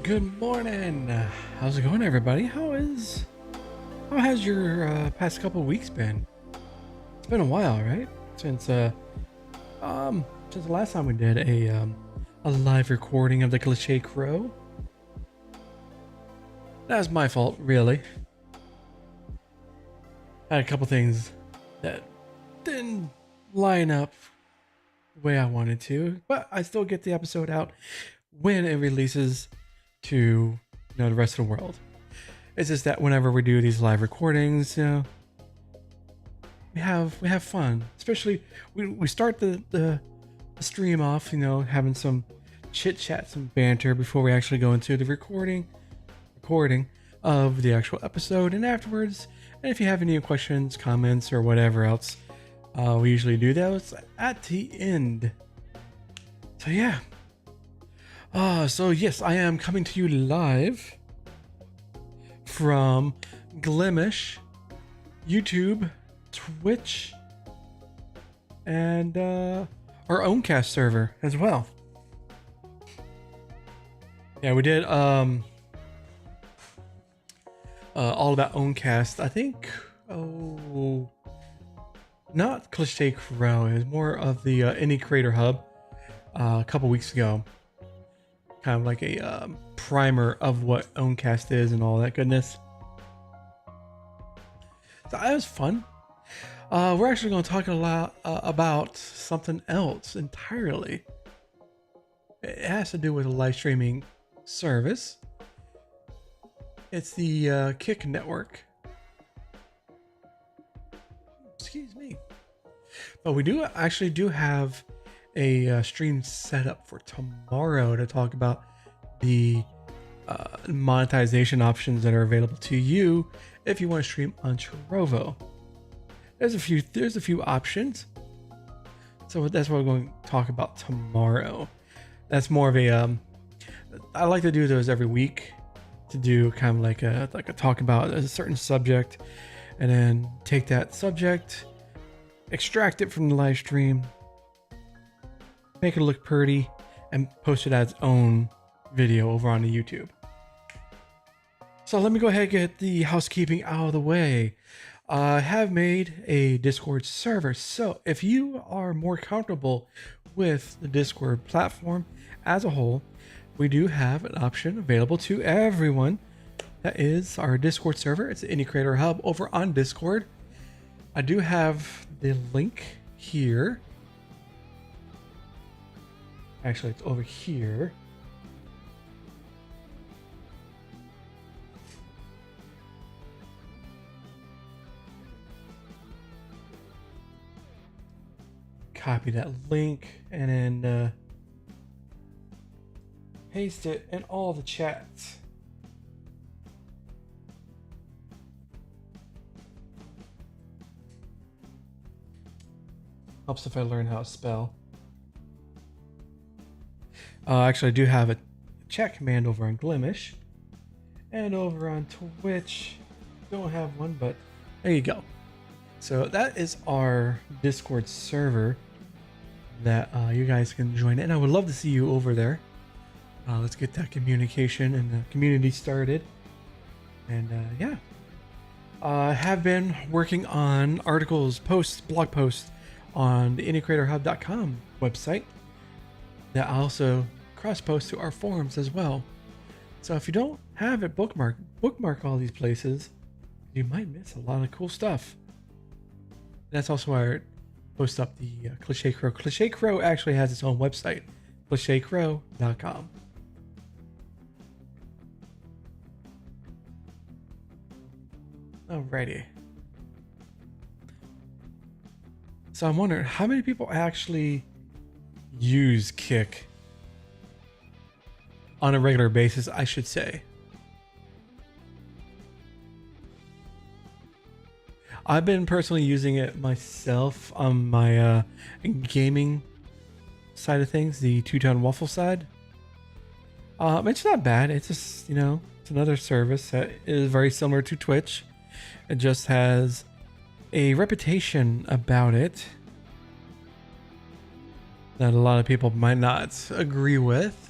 Good morning. How's it going, everybody? How has your past couple weeks been? It's been a while, right? Since the last time we did a live recording of the Cliched Crow. That's my fault, really. Had a couple things that didn't line up the way I wanted to, but I still get the episode out when it releases to the rest of the world. It's just that whenever we do these live recordings, we have fun. Especially we start the stream off, having some chit chat, some banter before we actually go into the recording of the actual episode, and afterwards. And if you have any questions, comments, or whatever else, we usually do those at the end. So yeah. So yes, I am coming to you live from Glimish, YouTube, Twitch, and our Owncast server as well. Yeah, we did all about Owncast. I think not Cliched Crow. It was more of the Indie Creator Hub a couple weeks ago. Kind of like a primer of what Owncast is and all that goodness. So that was fun. We're actually going to talk a lot about something else entirely. It has to do with a live streaming service. It's the Kick Network. Excuse me. But we do have a stream set up for tomorrow to talk about the monetization options that are available to you if you want to stream on Trovo. There's a few options, so that's what we're going to talk about tomorrow. That's more of a I like to do those every week, to do kind of like a talk about a certain subject, and then take that subject, extract it from the live stream, make it look pretty, and post it as its own video over on the YouTube. So let me go ahead and get the housekeeping out of the way. I have made a Discord server, so if you are more comfortable with the Discord platform as a whole, we do have an option available to everyone. That is our Discord server. It's the Indie Creator Hub over on Discord. I do have the link here. Actually, it's over here. Copy that link and then paste it in all the chats. Helps if I learn how to spell. Actually, I do have a chat command over on Glimish, and over on Twitch, don't have one, but there you go. So that is our Discord server that you guys can join, and I would love to see you over there. Let's get that communication and the community started. And yeah, I have been working on articles, posts, blog posts on the IndieCreatorHub.com website that I also cross-post to our forums as well. So if you don't have it bookmark all these places. You might miss a lot of cool stuff. That's also why I post up the Cliched Crow. Cliched Crow actually has its own website, clichedcrow.com. Alrighty. So I'm wondering how many people actually use Kick on a regular basis, I should say. I've been personally using it myself on my gaming side of things, the two-tone waffle side. It's not bad. It's just, it's another service that is very similar to Twitch. It just has a reputation about it that a lot of people might not agree with.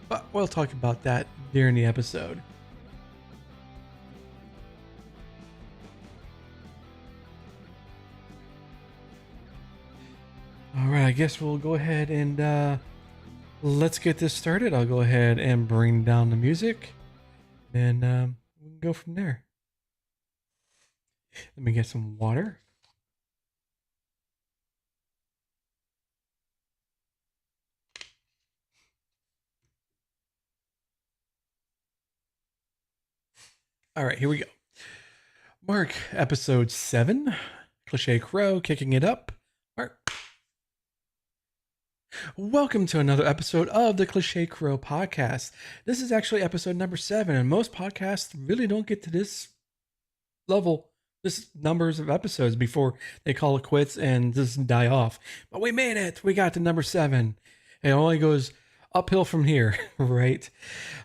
But we'll talk about that during the episode. All right, I guess we'll go ahead and let's get this started. I'll go ahead and bring down the music, and we can go from there. Let me get some water. All right, here we go. Mark, episode 7, Cliche Crow, kicking it up. Mark. Welcome to another episode of the Cliche Crow podcast. This is actually episode number 7, and most podcasts really don't get to this level, this numbers of episodes before they call it quits and just die off. But we made it. We got to number 7. It only goes uphill from here, right?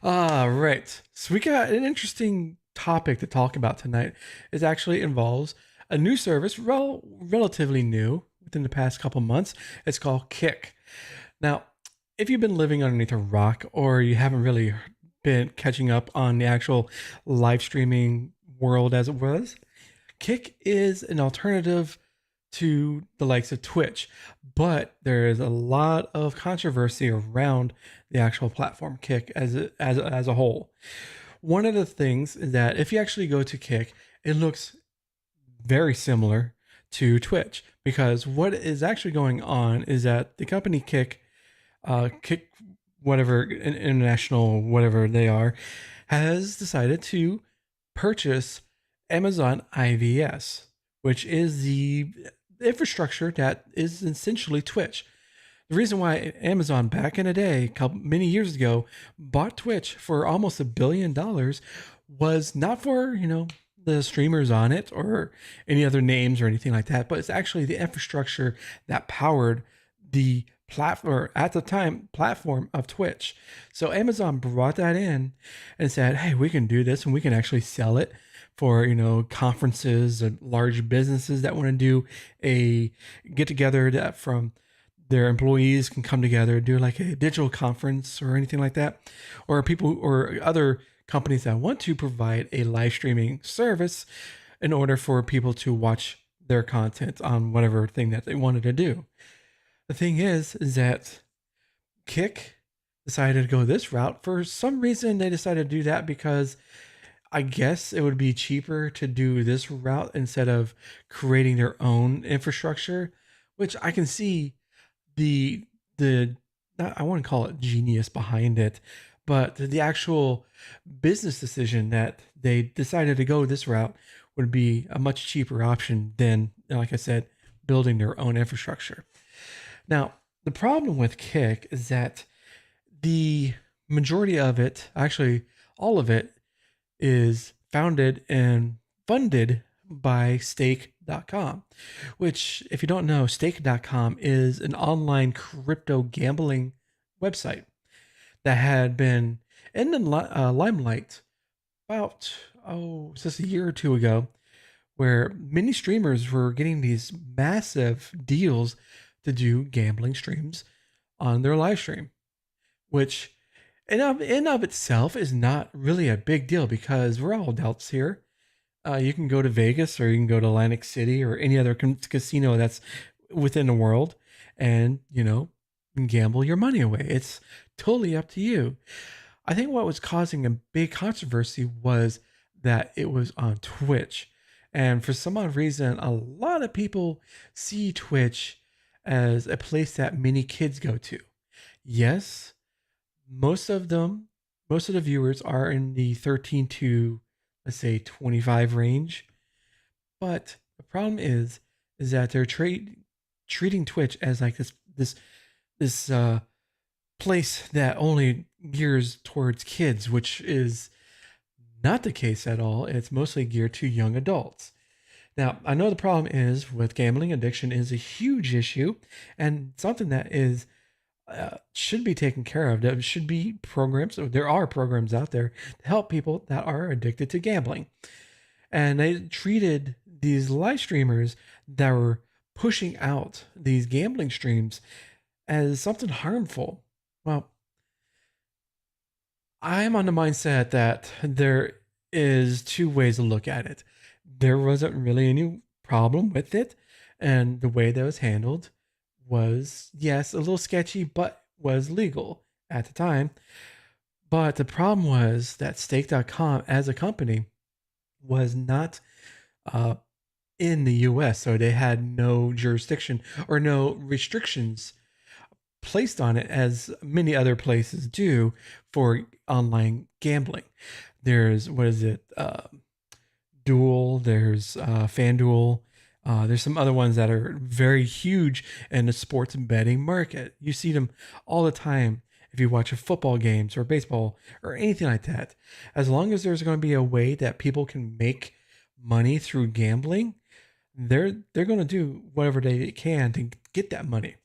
Right. So we got an interesting topic to talk about tonight. It actually involves a new service, relatively new within the past couple months. It's called Kick. Now, if you've been living underneath a rock or you haven't really been catching up on the actual live streaming world as it was, Kick is an alternative to the likes of Twitch, but there is a lot of controversy around the actual platform Kick as a whole. One of the things is that if you actually go to Kick, it looks very similar to Twitch, because what is actually going on is that the company Kick, Kick whatever international whatever they are, has decided to purchase Amazon IVS, which is the infrastructure that is essentially Twitch. The reason why Amazon back in the day, many years ago, bought Twitch for almost $1 billion was not for, the streamers on it or any other names or anything like that, but it's actually the infrastructure that powered the platform at the time platform of Twitch. So Amazon brought that in and said, hey, we can do this and we can actually sell it for, conferences and large businesses that want to do a get together that from their employees can come together and do like a digital conference or anything like that, or people or other companies that want to provide a live streaming service in order for people to watch their content on whatever thing that they wanted to do. The thing is that Kick decided to go this route. For some reason, they decided to do that because I guess it would be cheaper to do this route instead of creating their own infrastructure, which I can see the I wouldn't call it genius behind it, but the actual business decision that they decided to go this route would be a much cheaper option than, like I said, building their own infrastructure. Now, the problem with Kick is that the majority of it, actually all of it, is founded and funded by stake.com, which, if you don't know, stake.com is an online crypto gambling website that had been in the limelight about, just a year or two ago, where many streamers were getting these massive deals to do gambling streams on their live stream, which in of itself is not really a big deal because we're all adults here. You can go to Vegas or you can go to Atlantic City or any other casino that's within the world and, gamble your money away. It's totally up to you. I think what was causing a big controversy was that it was on Twitch. And for some odd reason, a lot of people see Twitch as a place that many kids go to. Yes, most of the viewers are in the 13 to, let's say, 25 range. But the problem is that they're treating Twitch as like this place that only gears towards kids, which is not the case at all. It's mostly geared to young adults. Now, I know the problem is with gambling addiction is a huge issue and something that is should be taken care of. There should be programs. There are programs out there to help people that are addicted to gambling. And they treated these live streamers that were pushing out these gambling streams as something harmful. Well, I'm on the mindset that there is two ways to look at it. There wasn't really any problem with it, and the way that was handled was, yes, a little sketchy, but was legal at the time. But the problem was that Stake.com as a company was not uh, in the US, so they had no jurisdiction or no restrictions placed on it as many other places do for online gambling. There's, what is it? Duel, there's FanDuel. There's some other ones that are very huge in the sports betting market. You see them all the time if you watch football games or baseball or anything like that. As long as there's going to be a way that people can make money through gambling, they're going to do whatever they can to get that money.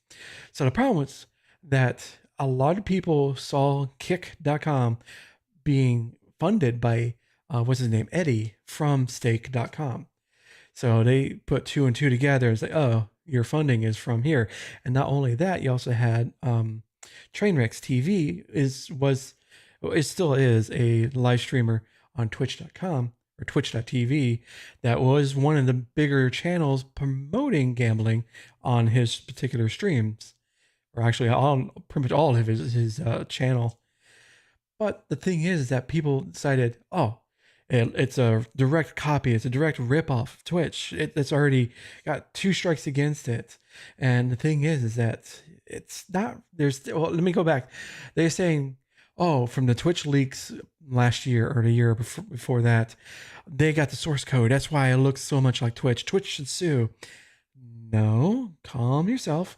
So the problem was that a lot of people saw Kick.com being funded by what's his name, Eddie from Stake.com. So they put two and two together. It's like, oh, your funding is from here. And not only that, you also had Trainwrecks TV it still is a live streamer on Twitch.com or Twitch.tv that was one of the bigger channels promoting gambling on his particular streams, or actually on pretty much all of his channel. But the thing is that people decided, oh, it's a direct copy. It's a direct ripoff of Twitch. It's already got two strikes against it. And the thing is that it's not. Well, let me go back. They're saying, oh, from the Twitch leaks last year or the year before that, they got the source code. That's why it looks so much like Twitch. Twitch should sue. No, calm yourself.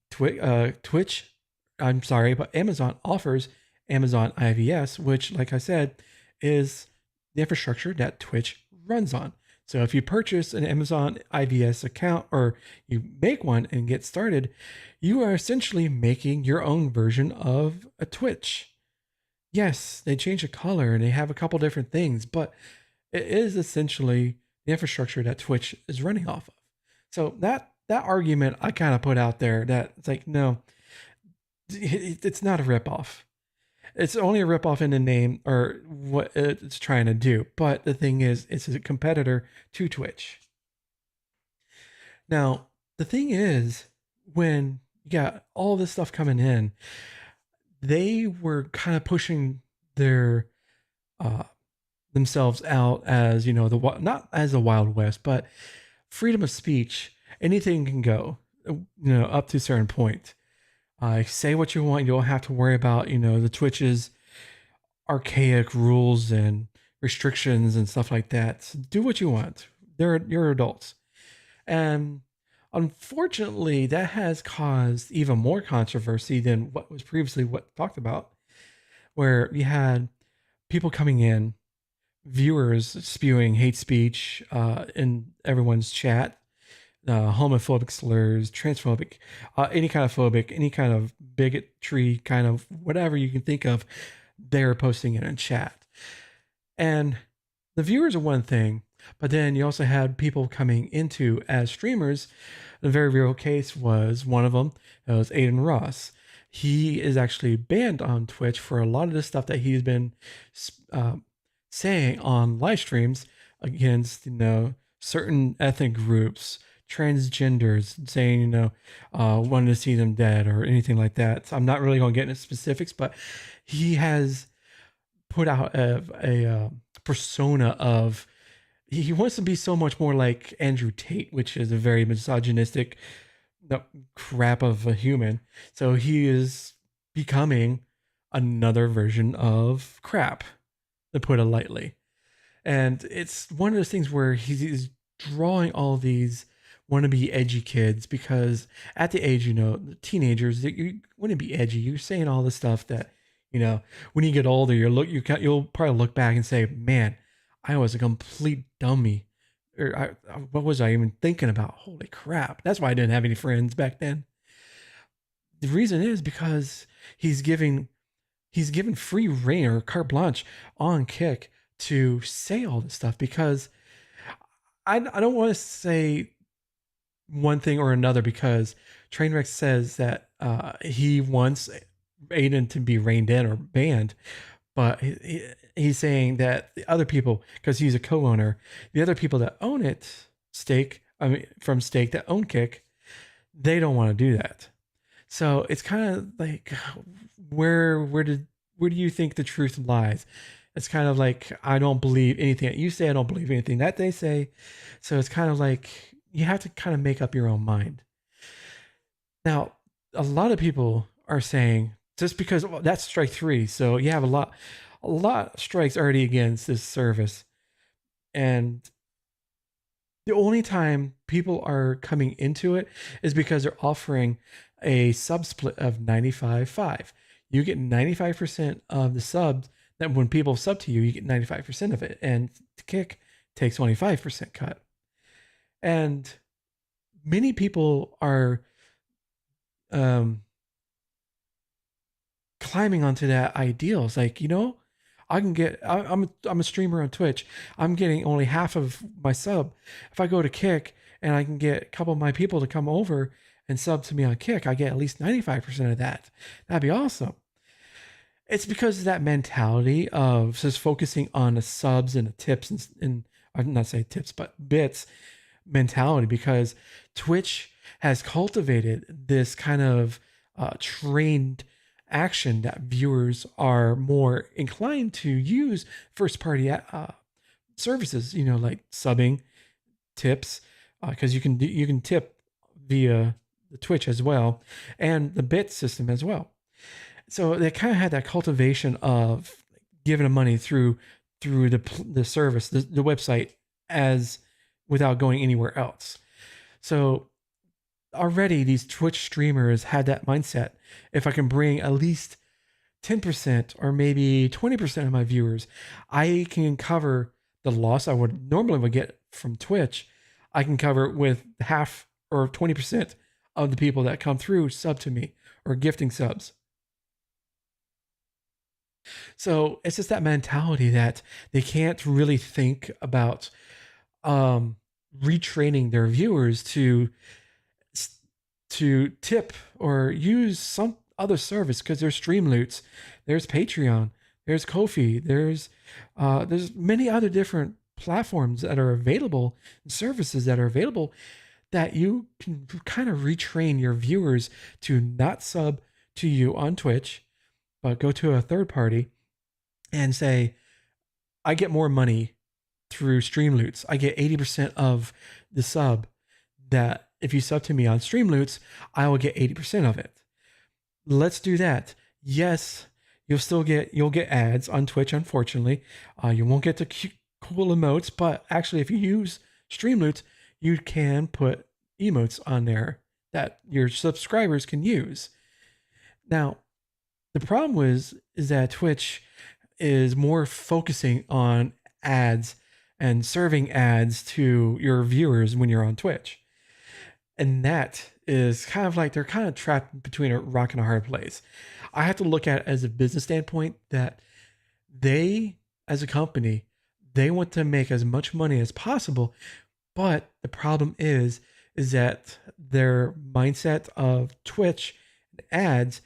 Twitch, I'm sorry, but Amazon offers Amazon IVS, which, like I said, is the infrastructure that Twitch runs on. So if you purchase an Amazon IVS account or you make one and get started, you are essentially making your own version of a Twitch. Yes, they change the color and they have a couple different things, but it is essentially the infrastructure that Twitch is running off of. So that argument I kind of put out there that it's like, no, it's not a ripoff. It's only a ripoff in the name or what it's trying to do. But the thing is, it's a competitor to Twitch. Now, the thing is, when you got all this stuff coming in, they were kind of pushing their uh, themselves out as, not as a Wild West, but freedom of speech. Anything can go, up to a certain point. Say what you want. You don't have to worry about, the Twitch's archaic rules and restrictions and stuff like that. Do what you want. You're adults. And unfortunately, that has caused even more controversy than what was previously talked about, where you had people coming in, viewers spewing hate speech in everyone's chat, homophobic slurs, transphobic, any kind of phobic, any kind of bigotry, kind of whatever you can think of, they're posting it in chat. And the viewers are one thing, but then you also had people coming into as streamers. The very real case was one of them. It was Aiden Ross. He is actually banned on Twitch for a lot of the stuff that he's been saying on live streams against, certain ethnic groups, transgenders, saying, wanting to see them dead or anything like that. So I'm not really going to get into specifics, but he has put out a persona of, he wants to be so much more like Andrew Tate, which is a very misogynistic crap of a human. So he is becoming another version of crap, to put it lightly. And it's one of those things where he's drawing all these wannabe edgy kids, because at the age, the teenagers, you want to be edgy. You're saying all the stuff that, when you get older, you'll probably look back and say, man, I was a complete dummy. Or what was I even thinking about? Holy crap. That's why I didn't have any friends back then. The reason is because he's given free reign or carte blanche on Kick to say all this stuff, because I don't want to say one thing or another, because Trainwreck says that he wants Aiden to be reined in or banned, but he's saying that the other people, because he's a co-owner, the other people that own it, from Stake that own Kick, they don't want to do that. So it's kind of like, where do you think the truth lies? It's kind of like, I don't believe anything that you say. I don't believe anything that they say. So it's kind of like you have to kind of make up your own mind. Now, a lot of people are saying, just because that's strike three, so you have a lot of strikes already against this service, and the only time people are coming into it is because they're offering a sub split of 95.5. You get 95% of the subs. That when people sub to you, you get 95% of it, and Kick takes 25% cut. And many people are climbing onto that ideal. It's like, I can get. I'm a streamer on Twitch. I'm getting only half of my sub. If I go to Kick and I can get a couple of my people to come over and sub to me on Kick, I get at least 95% of that. That'd be awesome. It's because of that mentality of just focusing on the subs and the tips and I'm not saying tips, but bits mentality, because Twitch has cultivated this kind of trained action that viewers are more inclined to use first party services, like subbing, tips, because you can tip via the Twitch as well, and the bit system as well. So they kind of had that cultivation of giving them money through the service, the website, as without going anywhere else. So already these Twitch streamers had that mindset. If I can bring at least 10% or maybe 20% of my viewers, I can cover the loss I would normally get from Twitch. I can cover with half or 20% of the people that come through sub to me or gifting subs. So it's just that mentality that they can't really think about retraining their viewers to tip or use some other service, because there's Streamloots, there's Patreon, there's Ko-fi, there's many other different platforms that are available and services that are available that you can kind of retrain your viewers to not sub to you on Twitch, but go to a third party and say, I get more money through Streamloots. I get 80% of the sub, that if you sub to me on Streamloots, I will get 80% of it. Let's do that. Yes, you'll get ads on Twitch, unfortunately. You won't get the cool emotes, but actually if you use Streamloots, you can put emotes on there that your subscribers can use. Now, the problem is that Twitch is more focusing on ads and serving ads to your viewers when you're on Twitch. And that is kind of like they're kind of trapped between a rock and a hard place. I have to look at it as a business standpoint that they, as a company, they want to make as much money as possible. But the problem is that their mindset of Twitch ads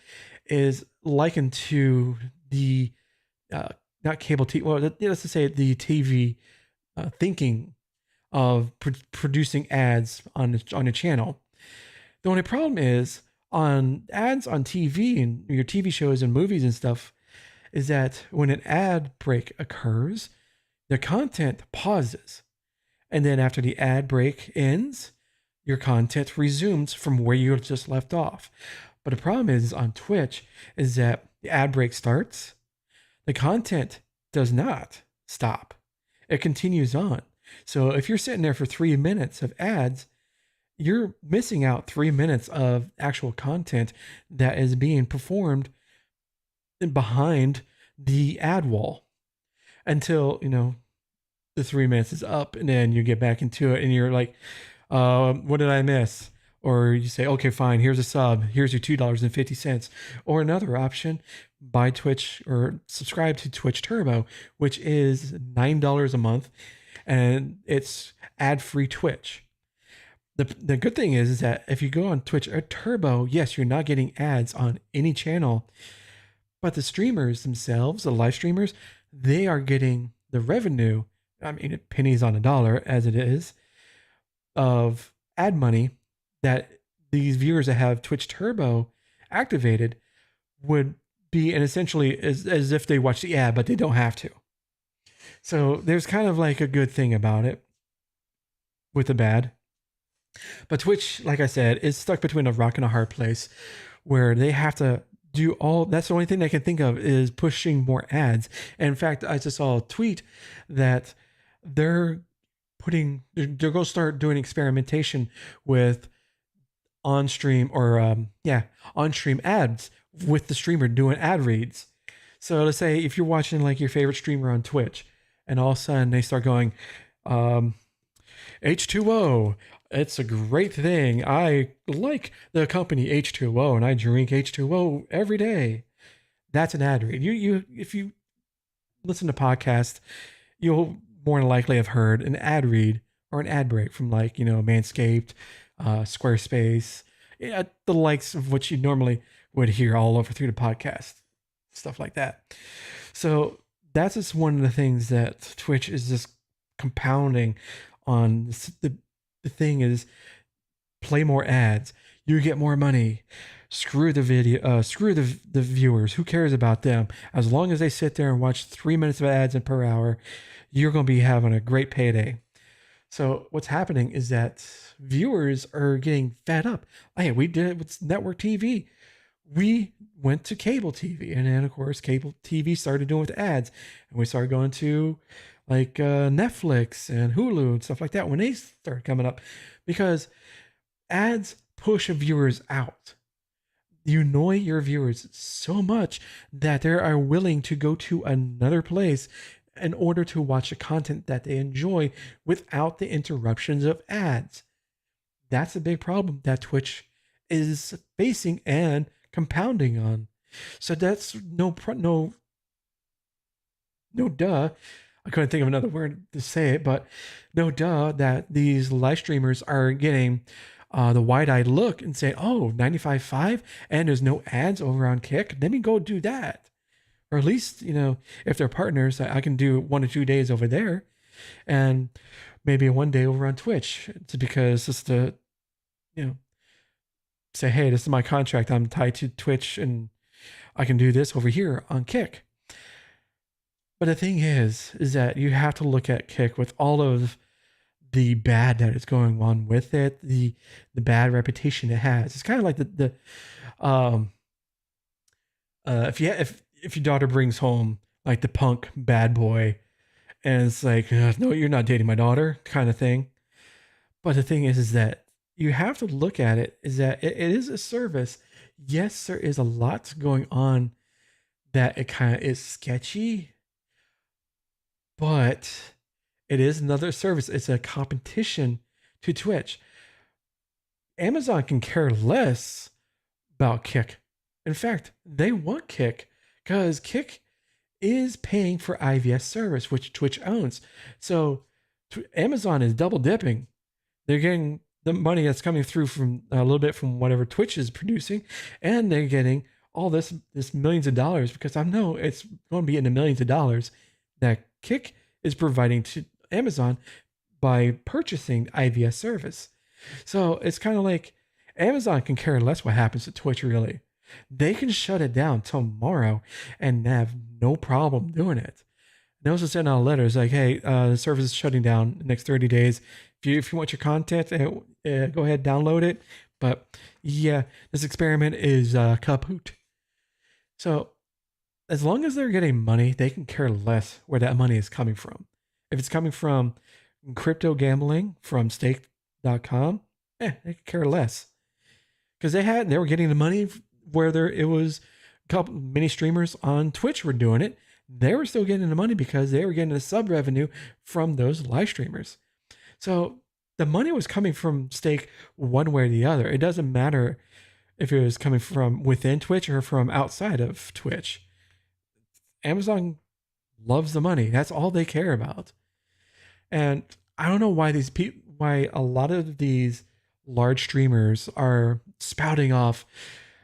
is likened to the not cable TV. Well, let's just say the TV thinking of producing ads on a channel. The only problem is on ads on TV and your TV shows and movies and stuff is that when an ad break occurs, the content pauses. And then after the ad break ends, your content resumes from where you just left off. But the problem is on Twitch is that the ad break starts, the content does not stop. It continues on. So if you're sitting there for 3 minutes of ads, you're missing out 3 minutes of actual content that is being performed behind the ad wall until, the 3 minutes is up, and then you get back into it and you're like, what did I miss? Or you say, okay, fine, here's a sub, here's your $2.50. Or another option, buy Twitch or subscribe to Twitch Turbo, which is $9 a month, and it's ad-free Twitch. The good thing is that if you go on Twitch Turbo, yes, you're not getting ads on any channel, But the streamers themselves, the live streamers, they are getting the revenue. I mean, pennies on a dollar as it is of ad money that these viewers that have Twitch Turbo activated would be, and essentially as if they watch the ad, but they don't have to. So there's kind of like a good thing about it with the bad. But Twitch, like I said, is stuck between a rock and a hard place where they have to do all. That's the only thing they can think of is pushing more ads. And in fact, I just saw a tweet that they're going to start doing experimentation with on stream ads with the streamer doing ad reads. So let's say if you're watching like your favorite streamer on Twitch, and all of a sudden they start going, H2O. It's a great thing. I like the company H2O, and I drink H2O every day. That's an ad read. If you listen to podcasts, you'll more than likely have heard an ad read or an ad break from like, Manscaped, Squarespace, the likes of what you normally would hear all over through the podcast, stuff like that. So that's just one of the things that Twitch is just compounding on. The thing is, play more ads, you get more money. Screw the video, screw the viewers. Who cares about them? As long as they sit there and watch 3 minutes of ads per hour, you're going to be having a great payday. So what's happening is that viewers are getting fed up. Hey, we did it with network TV. We went to cable TV, and then of course cable TV started doing with ads, and we started going to like Netflix and Hulu and stuff like that when they started coming up, because ads push viewers out. You annoy your viewers so much that they are willing to go to another place in order to watch the content that they enjoy without the interruptions of ads. That's a big problem that Twitch is facing and compounding on. So that's no duh. I couldn't think of another word to say it, but no duh that these live streamers are getting the wide-eyed look and say, oh, 95.5 and there's no ads over on Kick. Let me go do that. Or at least, if they're partners, I can do 1 or 2 days over there and maybe 1 day over on Twitch. It's because just to, say, hey, this is my contract. I'm tied to Twitch and I can do this over here on Kick. But the thing is that you have to look at Kick with all of the bad that is going on with it, the bad reputation it has. It's kind of like if your daughter brings home like the punk bad boy, and it's like, no, you're not dating my daughter, kind of thing. But the thing is that you have to look at it is that it is a service. Yes, there is a lot going on that it kind of is sketchy, but it is another service. It's a competition to Twitch. Amazon can care less about Kick. In fact, they want Kick because Kick is paying for IVS service, which Twitch owns. So Amazon is double dipping. They're getting the money that's coming through from a little bit from whatever Twitch is producing, and they're getting all this millions of dollars, because I know it's going to be in the millions of dollars that Kick is providing to Amazon by purchasing IVS service. So it's kind of like Amazon can care less what happens to Twitch, really. They can shut it down tomorrow and have no problem doing it. They also send out letters like, hey, the service is shutting down the next 30 days. If you want your content, go ahead, download it. But yeah, this experiment is kaput. So as long as they're getting money, they can care less where that money is coming from. If it's coming from crypto gambling from stake.com, they can care less. Because they were getting the money where it was a couple many streamers on Twitch were doing it. They were still getting the money because they were getting the sub revenue from those live streamers. So the money was coming from stake one way or the other. It doesn't matter if it was coming from within Twitch or from outside of Twitch. Amazon loves the money. That's all they care about. And I don't know why why a lot of these large streamers are spouting off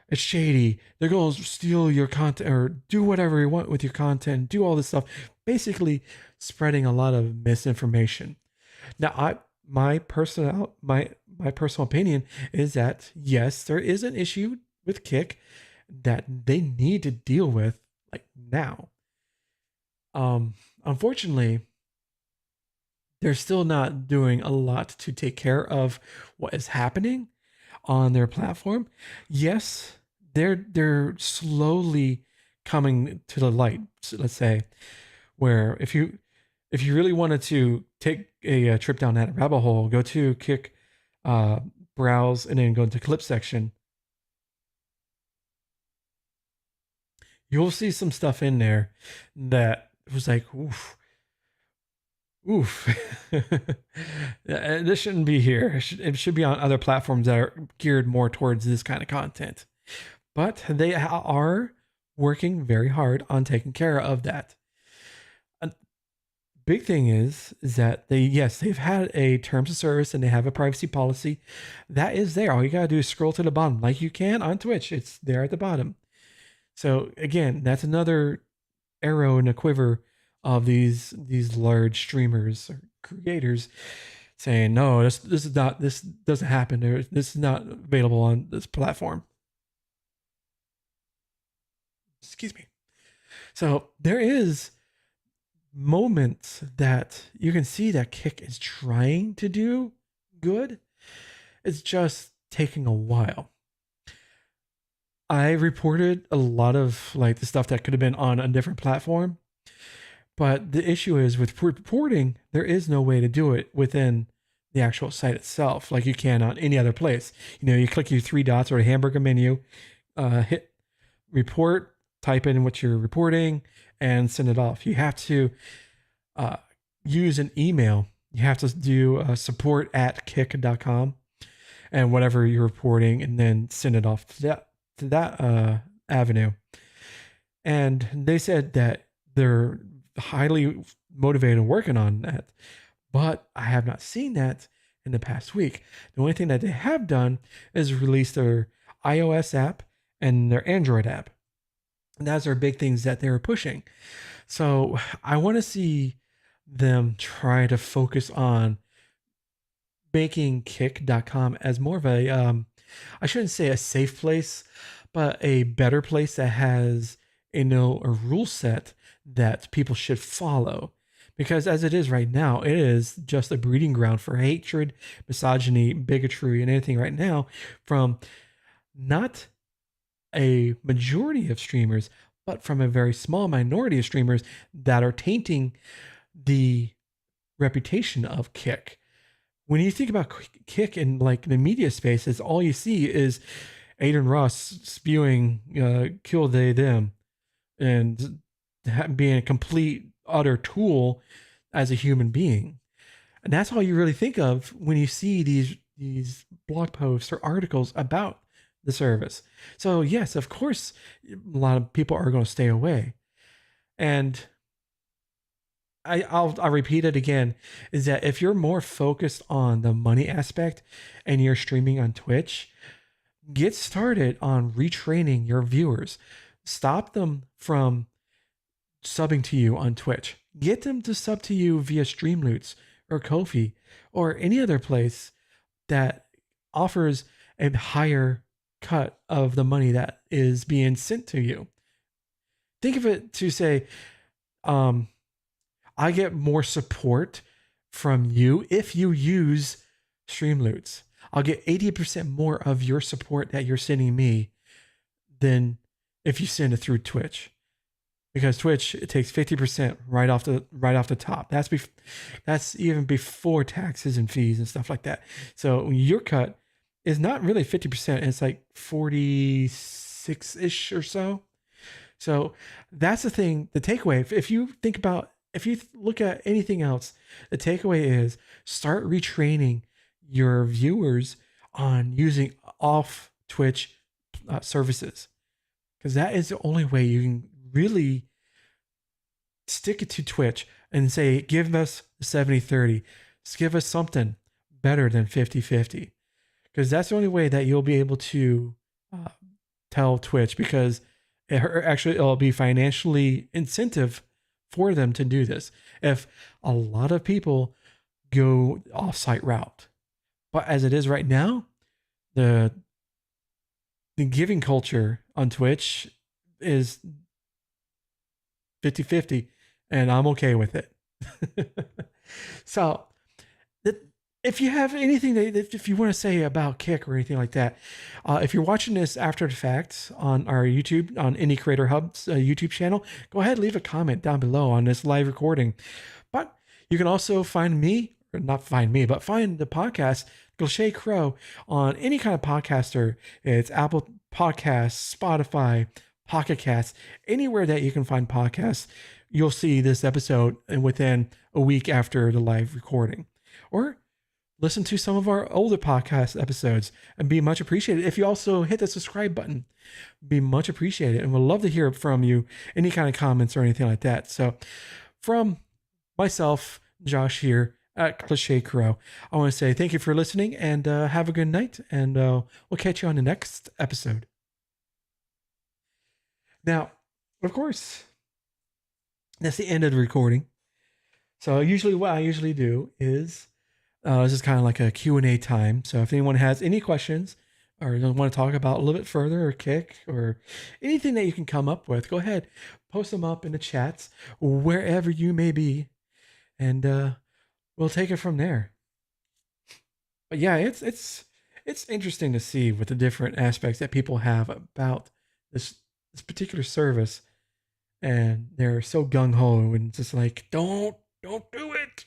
It's shady. They're going to steal your content or do whatever you want with your content, do all this stuff. Basically, spreading a lot of misinformation. Now, my personal opinion is that yes, there is an issue with Kick that they need to deal with like now. Unfortunately, they're still not doing a lot to take care of what is happening on their platform. Yes, they're slowly coming to the light. Let's say where if you really wanted to take a trip down that rabbit hole, go to Kick, uh, browse, and then go into clip section. You'll see some stuff in there that was like, oof, oof. This shouldn't be here. It should be on other platforms that are geared more towards this kind of content. But they are working very hard on taking care of that. A big thing is that they've had a terms of service and they have a privacy policy that is there. All you gotta do is scroll to the bottom, like you can on Twitch. It's there at the bottom. So again, that's another arrow in the quiver of these large streamers or creators saying, no, this doesn't happen, or this is not available on this platform. Excuse me. So there is moments that you can see that Kick is trying to do good. It's just taking a while. I reported a lot of like the stuff that could have been on a different platform, but the issue is with reporting, there is no way to do it within the actual site itself, like you can on any other place. You know, you click your three dots or a hamburger menu, hit report, type in what you're reporting, and send it off. You have to use an email. You have to do support at kick.com and whatever you're reporting, and then send it off to that avenue. And they said that they're highly motivated and working on that, but I have not seen that in the past week. The only thing that they have done is release their iOS app and their Android app. And those are big things that they were pushing. So I want to see them try to focus on making kick.com as more of a, I shouldn't say a safe place, but a better place that has a rule set that people should follow. Because as it is right now, it is just a breeding ground for hatred, misogyny, bigotry, and anything right now from not a majority of streamers, but from a very small minority of streamers that are tainting the reputation of Kick. When you think about Kick in like the media spaces, all you see is Adin Ross spewing kill they them and being a complete utter tool as a human being. And that's all you really think of when you see these blog posts or articles about the service. So yes, of course, a lot of people are going to stay away. And I'll repeat it again, is that if you're more focused on the money aspect and you're streaming on Twitch, get started on retraining your viewers. Stop them from subbing to you on Twitch. Get them to sub to you via Streamloots or Ko-fi or any other place that offers a higher cut of the money that is being sent to you. Think of it to say, I get more support from you if you use Streamloots. I'll get 80% more of your support that you're sending me than if you send it through Twitch. Because Twitch, it takes 50% right off the top. That's even before taxes and fees and stuff like that. So your cut is not really 50%. It's like 46-ish or so. So that's the thing. The takeaway, if you look at anything else, the takeaway is start retraining your viewers on using off Twitch services. Because that is the only way you can really stick it to Twitch and say, give us 70-30. Give us something better than 50-50. Because that's the only way that you'll be able to tell Twitch because it'll be financially incentive for them to do this if a lot of people go off-site route. But as it is right now, the giving culture on Twitch is 50-50, and I'm okay with it. So if you have anything if you want to say about Kick or anything like that, if you're watching this after the fact on our YouTube, on Indie Creator Hub's YouTube channel, go ahead, leave a comment down below on this live recording. But you can also find me, or not find me, but find the podcast Cliched Crow on any kind of podcaster. It's Apple Podcasts, Spotify, Pocket Casts, anywhere that you can find podcasts. You'll see this episode and within a week after the live recording. Or listen to some of our older podcast episodes and be much appreciated. If you also hit the subscribe button, be much appreciated. And we'd love to hear from you, any kind of comments or anything like that. So from myself, Josh here at Cliched Crow, I want to say thank you for listening and have a good night. And we'll catch you on the next episode. Now, of course, that's the end of the recording. So usually what I usually do is this is kind of like a Q&A time. So if anyone has any questions or want to talk about a little bit further or Kick or anything that you can come up with, go ahead, post them up in the chats wherever you may be, and we'll take it from there. But yeah, it's interesting to see what the different aspects that people have about this particular service, and they're so gung-ho and just like, don't do it.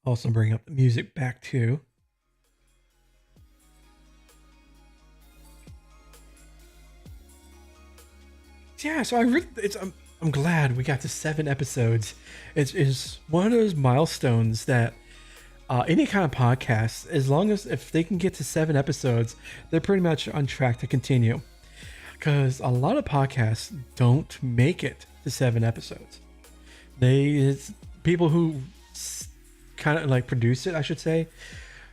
Also bring up the music back too. Yeah, so I'm glad we got to 7 episodes. It's one of those milestones that any kind of podcast, as long as if they can get to 7 episodes, they're pretty much on track to continue. Because a lot of podcasts don't make it to 7 episodes. It's people who kind of like produce it, I should say,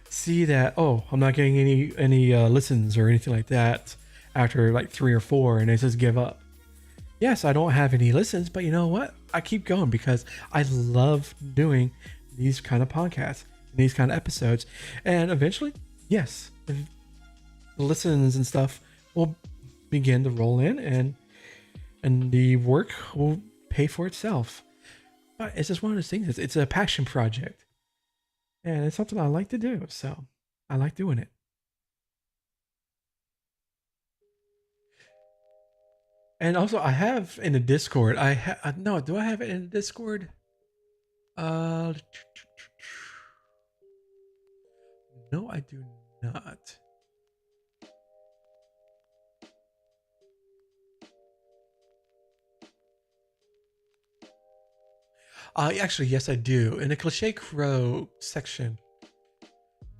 see that, oh, I'm not getting any listens or anything like that after like 3 or 4, and they just give up. Yes, I don't have any listens, but you know what? I keep going because I love doing these kind of podcasts, these kind of episodes, and eventually, yes, the listens and stuff will begin to roll in, and the work will pay for itself. But it's just one of those things. It's a passion project. And it's something I like to do, so I like doing it. And also, I have in the Discord. No, do I have it in the Discord? No, I do not. Actually, yes, I do. In the Cliched Crow section,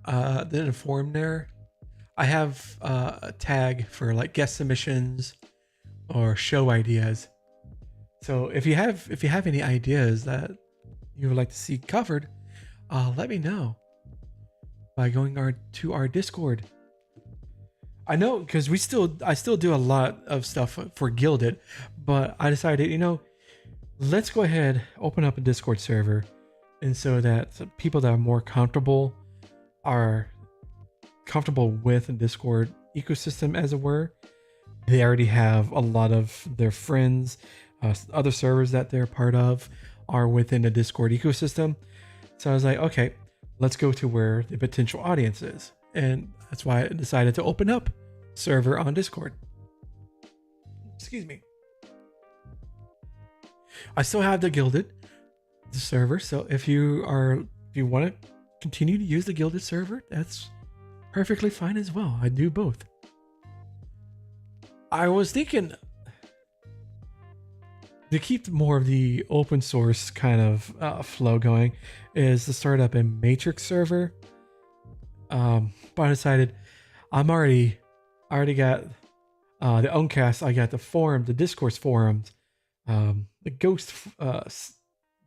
the inform there, I have a tag for like guest submissions or show ideas. So if you have any ideas that you would like to see covered, let me know by going to our Discord. I know because I still do a lot of stuff for Gilded, but I decided, let's go ahead, open up a Discord server, and so that people that are more comfortable with the Discord ecosystem, as it were. They already have a lot of their friends, other servers that they're part of are within the Discord ecosystem. So I was like, okay, let's go to where the potential audience is. And that's why I decided to open up server on Discord. Excuse me. I still have the Gilded server, so if you want to continue to use the Gilded server, that's perfectly fine as well. I do both. I was thinking to keep more of the open source kind of flow going is to start up a Matrix server. But I decided I already got the Uncast. I got the forum, the Discourse forums, the Ghost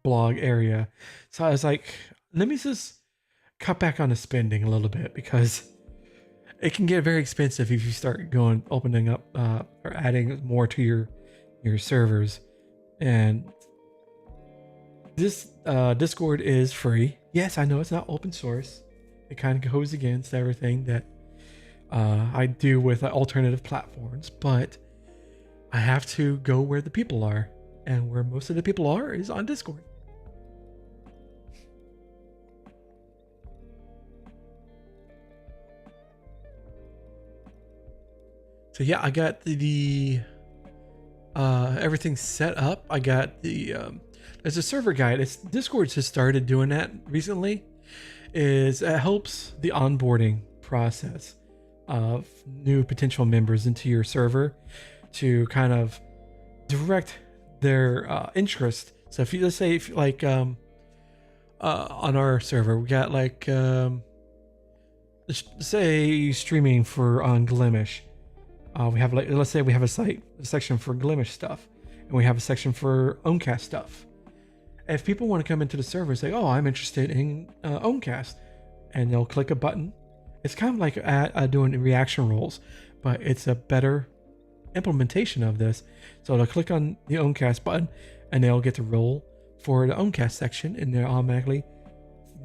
blog area. So I was like, let me just cut back on the spending a little bit because it can get very expensive if you start going opening up or adding more to your servers. And this Discord is free. Yes, I know it's not open source. It kind of goes against everything that I do with alternative platforms, but I have to go where the people are, and where most of the people are is on Discord. So yeah, I got the everything set up. I got the there's a server guide. It's Discord just started doing that recently. Is it helps the onboarding process of new potential members into your server to kind of direct their interest. So if you let's say if like on our server we got like let's say streaming for on Glimish. We have like let's say we have a section for Glimish stuff, and we have a section for Owncast stuff. If people want to come into the server and say, "Oh, I'm interested in Owncast," and they'll click a button, it's kind of like doing reaction roles, but it's a better implementation of this. So they'll click on the Owncast button, and they'll get to roll for the Owncast section, and they'll automatically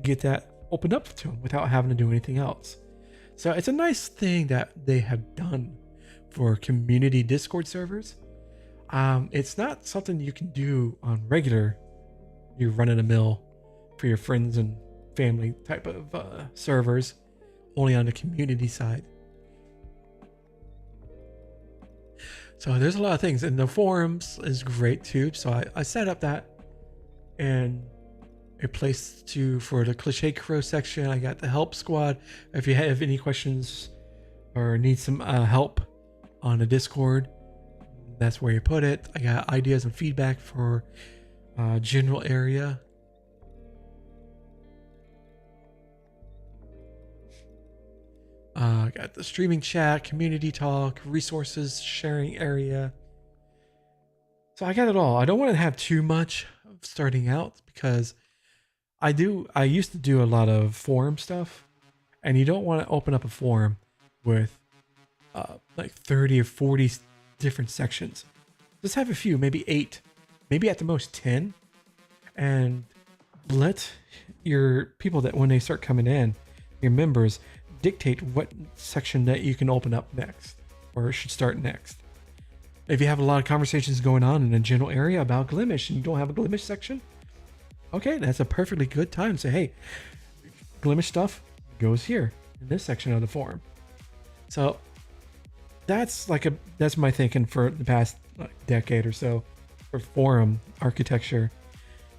get that opened up to them without having to do anything else. So it's a nice thing that they have done for community Discord servers. It's not something you can do on regular, you run in a mill for your friends and family type of servers, only on the community side. So there's a lot of things, and the forums is great too. So I set up that and a place for the Cliched Crow section. I got the help squad. If you have any questions or need some help on the Discord, that's where you put it. I got ideas and feedback for general area. I got the streaming chat, community talk, resources sharing area. So I got it all. I don't want to have too much starting out because I used to do a lot of forum stuff, and you don't want to open up a forum with like 30 or 40 different sections. Just have a few, maybe 8, maybe at the most 10, and let your people that when they start coming in, your members, dictate what section that you can open up next or should start next. If you have a lot of conversations going on in a general area about Glimish and you don't have a Glimish section, okay, that's a perfectly good time to say, hey, Glimish stuff goes here in this section of the forum. So that's my thinking for the past decade or so for forum architecture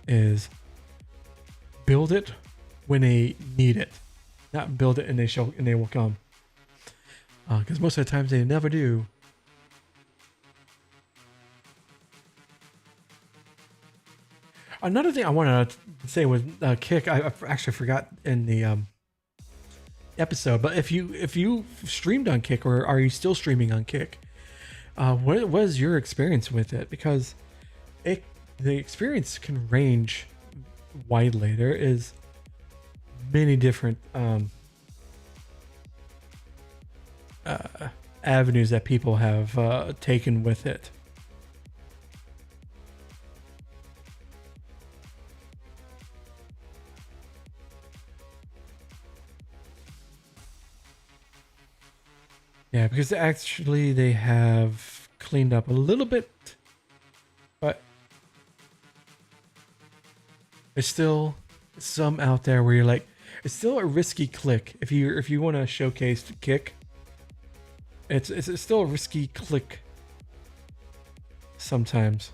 is build it when they need it, not build it and they will come, because most of the times they never do. Another thing I want to say with Kick, I actually forgot in the episode, but if you streamed on Kick, or are you still streaming on Kick, what was your experience with it? Because the experience can range widely. There is many different avenues that people have taken with it. Yeah, because actually they have cleaned up a little bit, but there's still some out there where you're like, it's still a risky click. If you want to showcase Kick, it's still a risky click sometimes,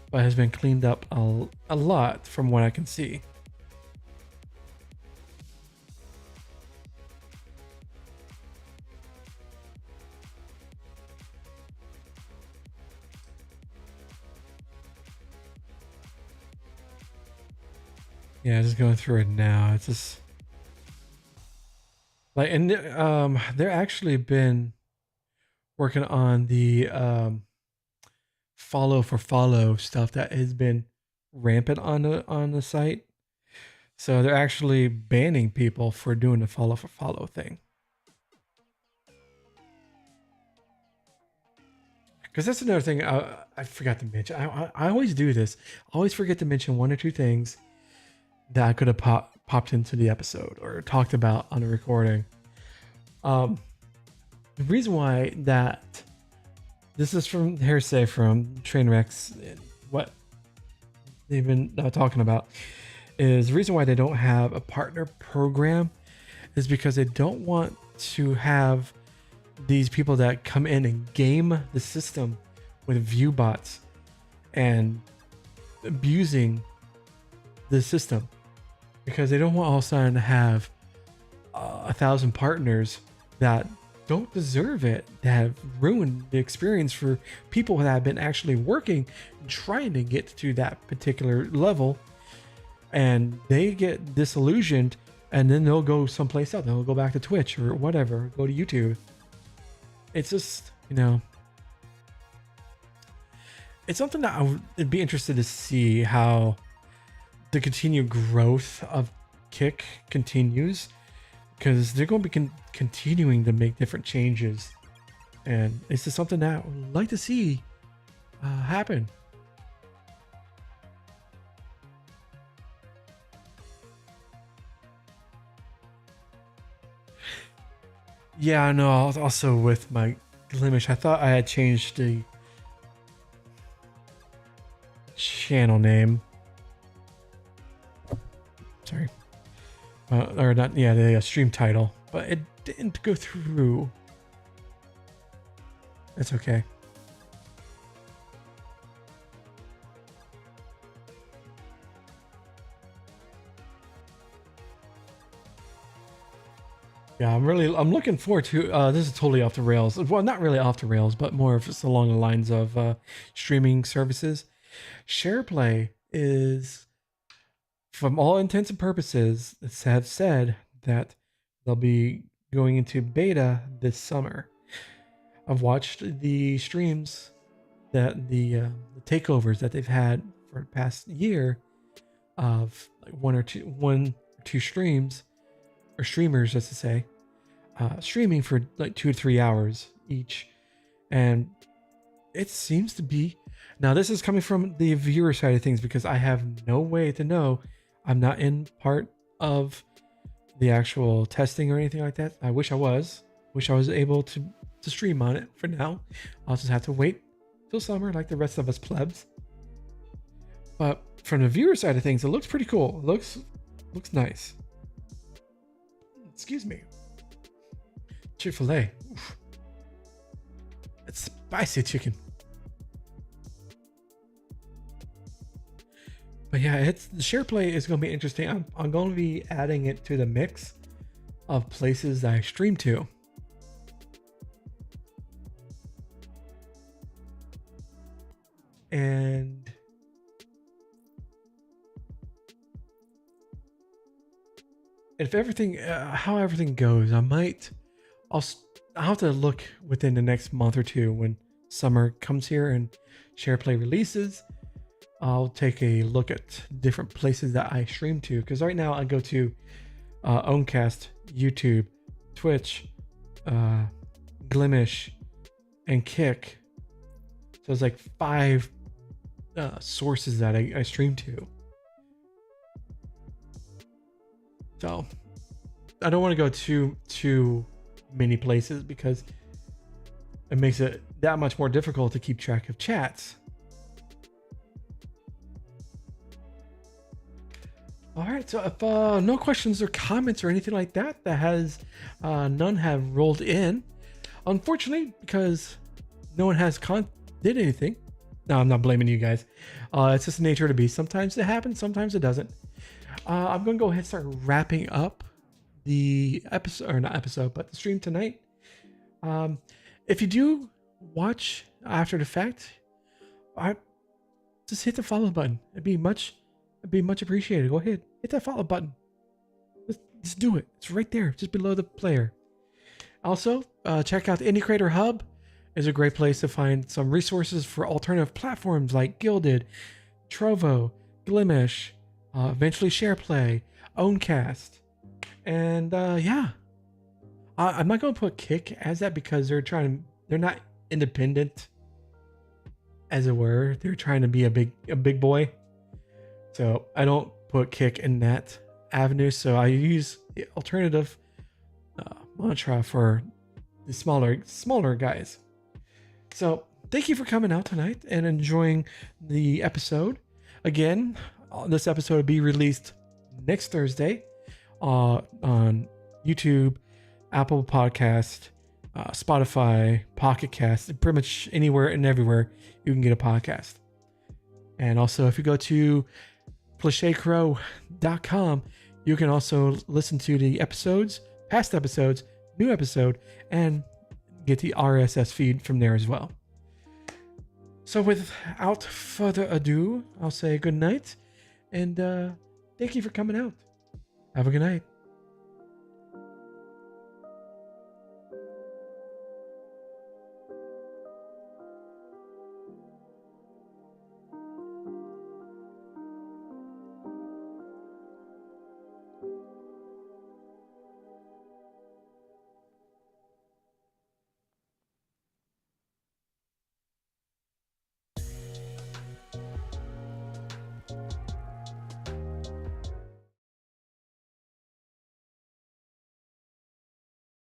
but has been cleaned up a lot from what I can see. Yeah, just going through it now. It's just like, and they're actually been working on the follow for follow stuff that has been rampant on the site. So they're actually banning people for doing the follow for follow thing. Because that's another thing I forgot to mention. I always do this. I always forget to mention one or two things that I could have popped into the episode or talked about on the recording. The reason why that this is from hearsay from Trainwrecks, what they've been talking about is the reason why they don't have a partner program is because they don't want to have these people that come in and game the system with view bots and abusing the system, because they don't want all of a sudden to have 1,000 partners that don't deserve it, that have ruined the experience for people that have been actually working and trying to get to that particular level, and they get disillusioned and then they'll go someplace else. They'll go back to Twitch or whatever, go to YouTube. It's just, it's something that I'd be interested to see how the continued growth of Kick continues, because they're going to be continuing to make different changes, and it's just something that I would like to see happen. Yeah, I know. Also with my Glimish, I thought I had changed the channel name. Sorry. Or not, yeah, the stream title. But it didn't go through. It's okay. Yeah, I'm looking forward to, this is totally off the rails. Well, not really off the rails, but more of just along the lines of streaming services. SharePlay is, from all intents and purposes, have said that they'll be going into beta this summer. I've watched the streams that the takeovers that they've had for the past year of like one or two streams, or streamers, as to say, streaming for like 2 to 3 hours each, and it seems to be. Now, this is coming from the viewer side of things because I have no way to know. I'm not in part of the actual testing or anything like that. I wish I was. Wish I was able to stream on it. For now, I'll just have to wait till summer like the rest of us plebs. But from the viewer side of things, it looks pretty cool. It looks nice. Excuse me. Chick-fil-A. Oof. It's spicy chicken. But yeah, the SharePlay is going to be interesting. I'm going to be adding it to the mix of places that I stream to. And if everything, how everything goes, I'll have to look within the next month or two when summer comes here and SharePlay releases. I'll take a look at different places that I stream to, because right now I go to Owncast, YouTube, Twitch, Glimish, and Kick. So it's like 5 sources that I stream to. So I don't want to go too many places because it makes it that much more difficult to keep track of chats. All right, so if no questions or comments or anything like that has none have rolled in, unfortunately, because no one has did anything. No, I'm not blaming you guys. It's just the nature of the beast. Sometimes it happens, sometimes it doesn't. I'm going to go ahead and start wrapping up the episode, or not episode, but the stream tonight. If you do watch after the fact, just hit the follow button. It'd be much appreciated. Go ahead, hit that follow button. Just do it. It's right there, just below the player. Also, check out the Indie Creator Hub. is a great place to find some resources for alternative platforms like Gilded, Trovo, Glimish, eventually SharePlay, Owncast, and yeah. I'm not gonna put Kick as that because they're not independent, as it were. They're trying to be a big boy. So I don't put Kick in that avenue. So I use the alternative mantra for the smaller guys. So thank you for coming out tonight and enjoying the episode. Again, this episode will be released next Thursday on YouTube, Apple Podcast, Spotify, Pocket Cast, pretty much anywhere and everywhere you can get a podcast. And also, if you go to clichedcrow.com, you can also listen to the episodes, past episodes, new episode, and get the RSS feed from there as well. So without further ado, I'll say good night, and thank you for coming out. Have a good night.